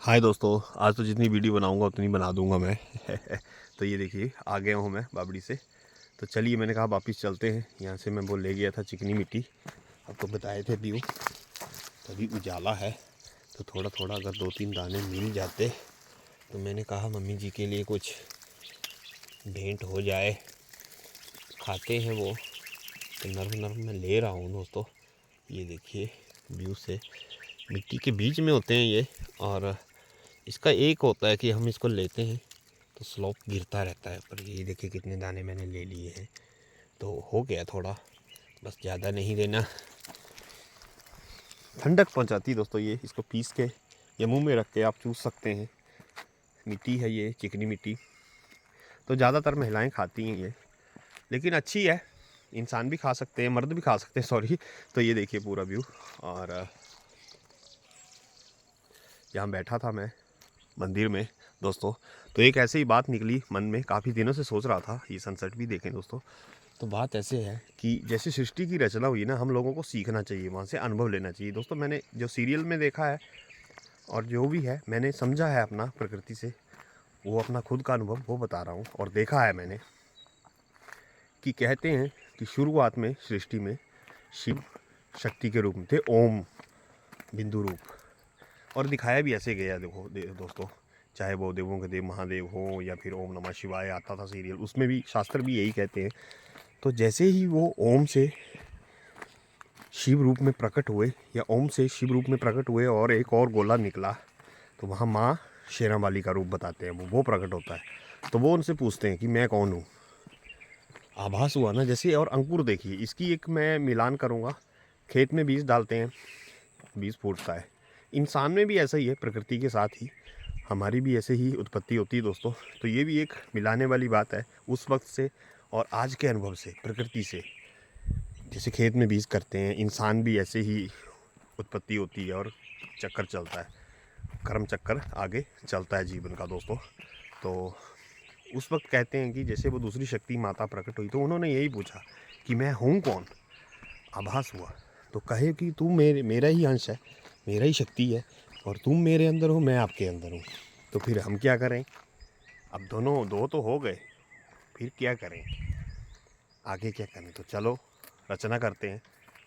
हाय दोस्तों, आज तो जितनी वीडियो बनाऊंगा उतनी बना दूंगा मैं। तो ये देखिए आ गया हूँ मैं बाबड़ी से। तो चलिए, मैंने कहा वापस चलते हैं यहाँ से। मैं वो ले गया था चिकनी मिट्टी, आपको बताए थे व्यू। तभी उजाला है तो थोड़ा थोड़ा अगर 2-3 दाने मिल जाते तो मैंने कहा मम्मी जी के लिए कुछ भेंट हो जाए, खाते हैं वो। तो नरम नरम मैं ले रहा हूँ दोस्तों। ये देखिए व्यू से मिट्टी के बीच में होते हैं ये। और इसका एक होता है कि हम इसको लेते हैं तो स्लोप गिरता रहता है। पर ये देखिए कितने दाने मैंने ले लिए हैं। तो हो गया थोड़ा, बस ज़्यादा नहीं देना। ठंडक पहुंचाती दोस्तों ये। इसको पीस के या मुंह में रख के आप चूस सकते हैं। मिट्टी है ये, चिकनी मिट्टी। तो ज़्यादातर महिलाएं खाती हैं ये, लेकिन अच्छी है। इंसान भी खा सकते हैं, मर्द भी खा सकते हैं, सॉरी। तो ये देखिए पूरा व्यू। और यहाँ बैठा था मैं मंदिर में दोस्तों, तो एक ऐसे ही बात निकली मन में। काफ़ी दिनों से सोच रहा था ये सनसेट भी देखें दोस्तों। तो बात ऐसे है कि जैसे सृष्टि की रचना हुई ना, हम लोगों को सीखना चाहिए, वहाँ से अनुभव लेना चाहिए दोस्तों। मैंने जो सीरियल में देखा है और जो भी है मैंने समझा है अपना प्रकृति से, वो अपना खुद का अनुभव वो बता रहा हूँ। और देखा है मैंने कि कहते हैं कि शुरुआत में सृष्टि में शिव शक्ति के रूप में थे, ओम बिंदु रूप। और दिखाया भी ऐसे गया देखो दोस्तों। चाहे वो देवों के देव महादेव हो या फिर ओम नमः शिवाय आता था सीरियल, उसमें भी शास्त्र भी यही कहते हैं। तो जैसे ही वो ओम से शिव रूप में प्रकट हुए, या ओम से शिव रूप में प्रकट हुए और एक और गोला निकला, तो वहाँ माँ शेरा वाली का रूप बताते हैं, वो प्रकट होता है। तो वो उनसे पूछते हैं कि मैं कौन हूँ। आभास हुआ ना जैसे। और अंकुर देखिए, इसकी एक मैं मिलान करूँगा। खेत में बीज डालते हैं, बीज फूटता है। इंसान में भी ऐसा ही है, प्रकृति के साथ ही हमारी भी ऐसे ही उत्पत्ति होती है दोस्तों। तो ये भी एक मिलाने वाली बात है उस वक्त से और आज के अनुभव से, प्रकृति से। जैसे खेत में बीज करते हैं, इंसान भी ऐसे ही उत्पत्ति होती है और चक्कर चलता है, कर्म चक्कर आगे चलता है जीवन का दोस्तों। तो उस वक्त कहते हैं कि जैसे वो दूसरी शक्ति माता प्रकट हुई, तो उन्होंने यही पूछा कि मैं हूँ कौन। आभास हुआ तो कहे कि तू मेरा ही अंश है, मेरा ही शक्ति है, और तुम मेरे अंदर हो, मैं आपके अंदर हूँ। तो फिर हम क्या करें? अब दोनों दो तो हो गए, फिर क्या करें? आगे क्या करें? तो चलो रचना करते हैं।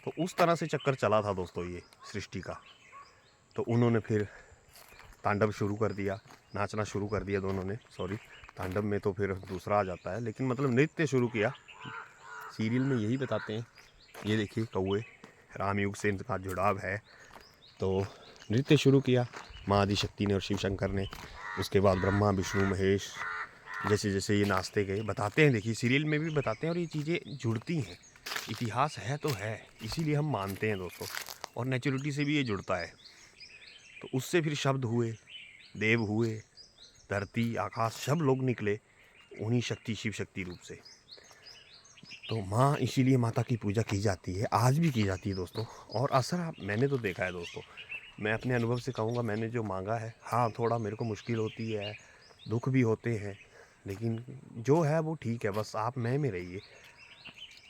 तो उस तरह से चक्कर चला था दोस्तों ये सृष्टि का। तो उन्होंने फिर तांडव शुरू कर दिया, नाचना शुरू कर दिया दोनों ने। सॉरी, तांडव में तो फिर दूसरा आ जाता है, लेकिन मतलब नृत्य शुरू किया। सीरियल में यही बताते हैं। ये देखिए कौए, रामयुग से इनका जुड़ाव है। तो नृत्य शुरू किया माँ आदिशक्ति ने और शिव शंकर ने। उसके बाद ब्रह्मा विष्णु महेश, जैसे जैसे ये नाचते गए, बताते हैं। देखिए सीरियल में भी बताते हैं और ये चीज़ें जुड़ती हैं। इतिहास है तो है, इसीलिए हम मानते हैं दोस्तों। और नेचुरलिटी से भी ये जुड़ता है। तो उससे फिर शब्द हुए, देव हुए, धरती आकाश सब लोग निकले उन्हीं शक्ति, शिव शक्ति रूप से। तो माँ, इसीलिए माता की पूजा की जाती है, आज भी की जाती है दोस्तों। और असर मैंने तो देखा है दोस्तों। मैं अपने अनुभव से कहूँगा, मैंने जो मांगा है, हाँ थोड़ा मेरे को मुश्किल होती है, दुख भी होते हैं, लेकिन जो है वो ठीक है। बस आप मैं में रहिए,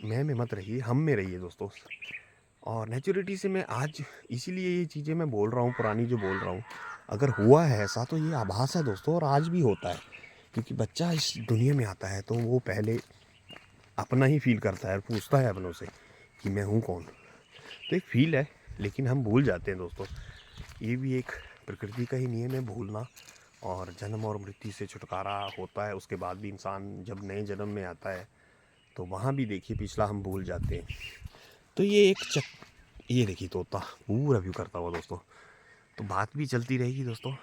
मैं में मत रहिए, हम में रहिए दोस्तों। और नेचुरलिटी से मैं आज इसीलिए ये चीज़ें मैं बोल रहा हूँ, पुरानी जो बोल रहा हूँ। अगर हुआ है ऐसा तो ये आभास है दोस्तों, और आज भी होता है। क्योंकि बच्चा इस दुनिया में आता है तो वो पहले अपना ही फील करता है और पूछता है अपनों से कि मैं हूँ कौन। तो एक फील है, लेकिन हम भूल जाते हैं दोस्तों। ये भी एक प्रकृति का ही नियम है, भूलना। और जन्म और मृत्यु से छुटकारा होता है। उसके बाद भी इंसान जब नए जन्म में आता है तो वहाँ भी देखिए पिछला हम भूल जाते हैं। तो ये ये देखिए तोता पूरा व्यू करता हुआ दोस्तों। तो बात भी चलती रहेगी दोस्तों।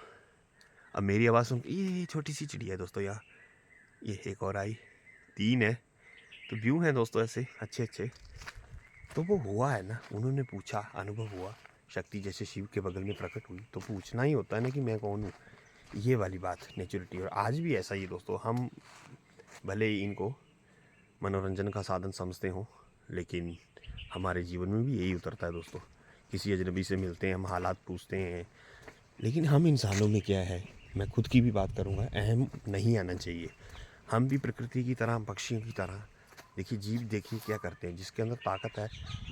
अब मेरी आवाज़ सुन, ये छोटी सी चिड़िया है दोस्तों यहाँ। ये एक और आई, 3 है। तो व्यू हैं दोस्तों ऐसे अच्छे अच्छे। तो वो हुआ है ना, उन्होंने पूछा, अनुभव हुआ, शक्ति जैसे शिव के बगल में प्रकट हुई। तो पूछना ही होता है ना कि मैं कौन हूँ। ये वाली बात नेचुरलिटी। और आज भी ऐसा ही दोस्तों। हम भले ही इनको मनोरंजन का साधन समझते हों, लेकिन हमारे जीवन में भी यही उतरता है दोस्तों। किसी अजनबी से मिलते हैं, हम हालात पूछते हैं, लेकिन हम इंसानों में क्या है, मैं खुद की भी बात करूँगा, अहम नहीं आना चाहिए। हम भी प्रकृति की तरह, पक्षियों की तरह, देखिए जीव देखिए क्या करते हैं, जिसके अंदर ताकत है।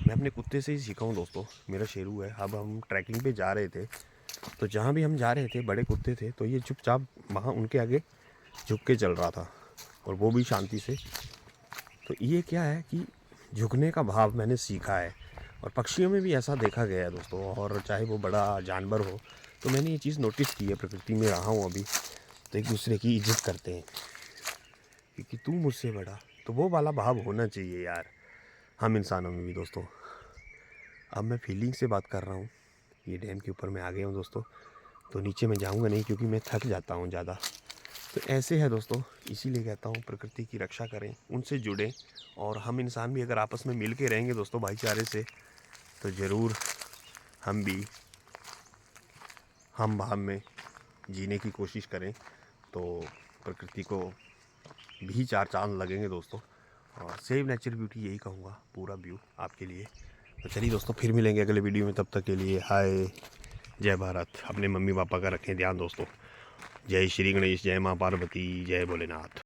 मैं अपने कुत्ते से ही सीखा हूँ दोस्तों। मेरा शेरू है। अब हम ट्रैकिंग पे जा रहे थे तो जहाँ भी हम जा रहे थे, बड़े कुत्ते थे, तो ये चुपचाप वहाँ उनके आगे झुक के चल रहा था, और वो भी शांति से। तो ये क्या है कि झुकने का भाव मैंने सीखा है, और पक्षियों में भी ऐसा देखा गया है दोस्तों, और चाहे वो बड़ा जानवर हो। तो मैंने ये चीज़ नोटिस की है, प्रकृति में रहा हूँ अभी, तो एक दूसरे की इज्जत करते हैं, क्योंकि तू मुझसे बड़ा, तो वो वाला भाव होना चाहिए यार हम इंसानों में भी दोस्तों। अब मैं फीलिंग से बात कर रहा हूँ। ये डैम के ऊपर मैं आ गया हूँ दोस्तों, तो नीचे मैं जाऊँगा नहीं, क्योंकि मैं थक जाता हूँ ज़्यादा। तो ऐसे है दोस्तों, इसीलिए कहता हूँ प्रकृति की रक्षा करें, उनसे जुड़ें, और हम इंसान भी अगर आपस में मिल के रहेंगे दोस्तों भाईचारे से, तो ज़रूर हम भी हम में जीने की कोशिश करें, तो प्रकृति को भी चार चांद लगेंगे दोस्तों। और सेव नेचर ब्यूटी यही कहूँगा, पूरा व्यू आपके लिए। तो चलिए दोस्तों, फिर मिलेंगे अगले वीडियो में, तब तक के लिए हाय, जय भारत। अपने मम्मी पापा का रखें ध्यान दोस्तों। जय श्री गणेश, जय माँ पार्वती, जय भोलेनाथ।